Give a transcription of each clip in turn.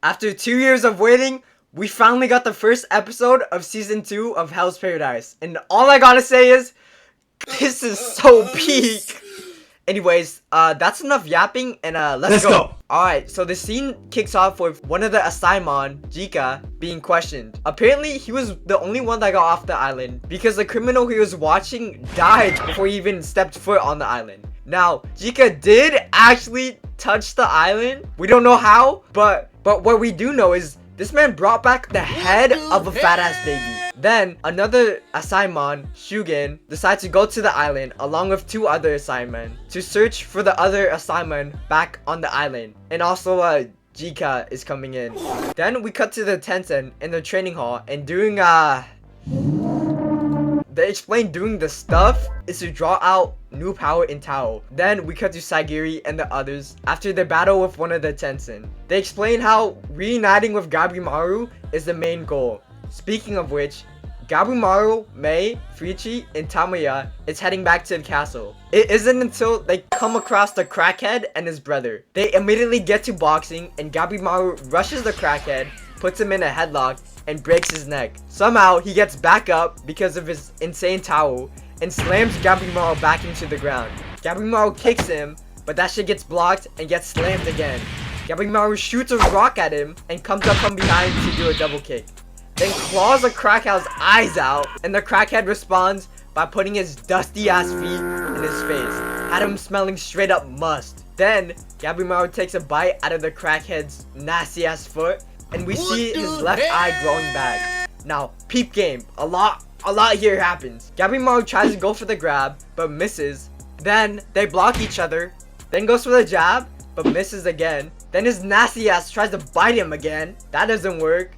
After 2 years of waiting, we finally got the first episode of season 2 of Hell's Paradise. And all I gotta say is, this is so peak. Anyways, that's enough yapping and let's go. Alright, so the scene kicks off with one of the assignmon, Jika, being questioned. Apparently, he was the only one that got off the island because the criminal he was watching died before he even stepped foot on the island. Now, Jika did actually touch the island. We don't know how, but what we do know is this man brought back the head of a fat ass baby. Then another assignmon, Shugen, decides to go to the island along with 2 other assignmen to search for the other assignmen back on the island. And also Jika is coming in. Then we cut to the Tencent in the training hall and doing they explain doing the stuff is to draw out new power in Tao. Then we cut to Sagiri and the others after their battle with one of the Tencent. They explain how reuniting with gabimaru is the main goal. Speaking of which, gabimaru, Mei, Frichi, and Tamaya is heading back to the castle. It isn't until they come across the crackhead and his brother. They immediately get to boxing and gabimaru rushes the crackhead, puts him in a headlock, and breaks his neck. Somehow, he gets back up because of his insane towel and slams gabimaru back into the ground. Gabimaru kicks him, but that shit gets blocked and gets slammed again. Gabimaru shoots a rock at him and comes up from behind to do a double kick. Then claws the crackhead's eyes out, and the crackhead responds by putting his dusty ass feet in his face, had him smelling straight up must. Then, gabimaru takes a bite out of the crackhead's nasty ass foot, and we see his left eye growing back. Now, peep game. A lot here happens. gabimaru tries to go for the grab, but misses. Then, they block each other. Then goes for the jab, but misses again. Then his nasty ass tries to bite him again. That doesn't work.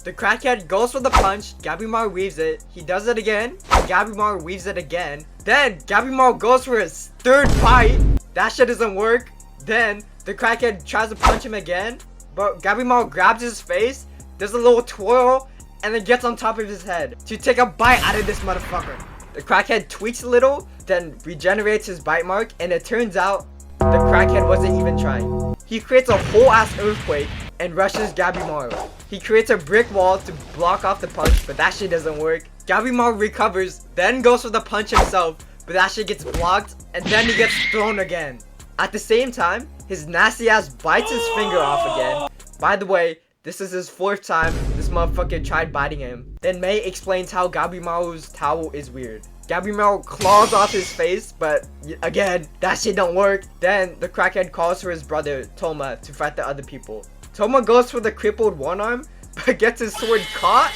The crackhead goes for the punch. gabimaru weaves it. He does it again. gabimaru weaves it again. Then, gabimaru goes for his 3rd bite. That shit doesn't work. Then, the crackhead tries to punch him again. But gabimaru grabs his face, does a little twirl, and then gets on top of his head to take a bite out of this motherfucker. The crackhead tweaks a little, then regenerates his bite mark, and it turns out the crackhead wasn't even trying. He creates a whole ass earthquake and rushes gabimaru. He creates a brick wall to block off the punch, but that shit doesn't work. gabimaru recovers, then goes for the punch himself, but that shit gets blocked, and then he gets thrown again. At the same time, his nasty ass bites his finger off again. By the way, this is his 4th time this motherfucker tried biting him. Then Mei explains how gabimaru's towel is weird. gabimaru claws off his face, but again, that shit don't work. Then the crackhead calls for his brother, Toma, to fight the other people. Toma goes for the crippled one arm, but gets his sword caught.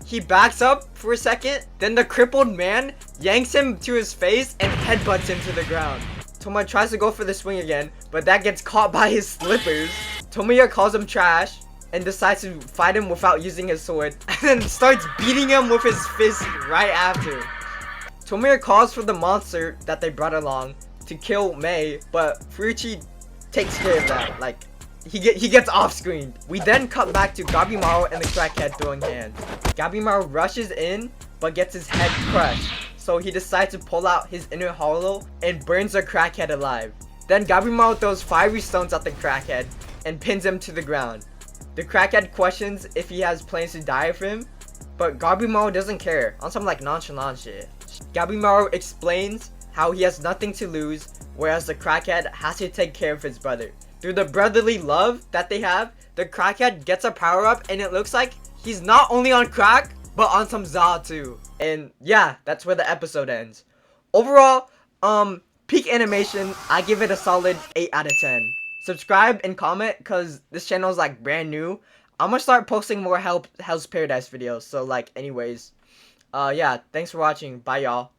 He backs up for a second, then the crippled man yanks him to his face and headbutts him to the ground. Tomoya tries to go for the swing again, but that gets caught by his slippers. Tomoya calls him trash and decides to fight him without using his sword, and then starts beating him with his fist right after. Tomoya calls for the monster that they brought along to kill Mei, but Furuichi takes care of that. Like, he gets off screen. We then cut back to gabimaru and the crackhead throwing hands. gabimaru rushes in, but gets his head crushed. So he decides to pull out his inner hollow and burns the crackhead alive. Then gabimaru throws fiery stones at the crackhead and pins him to the ground. The crackhead questions if he has plans to die for him, but gabimaru doesn't care, on some like nonchalant shit. gabimaru explains how he has nothing to lose, whereas the crackhead has to take care of his brother. Through the brotherly love that they have, the crackhead gets a power up and it looks like he's not only on crack, but on some za too. And yeah, that's where the episode ends. Overall, peak animation, I give it a solid 8 out of 10. Subscribe and comment, cause this channel is like brand new. I'm gonna start posting more Hell's Paradise videos. So like anyways, yeah, thanks for watching. Bye y'all.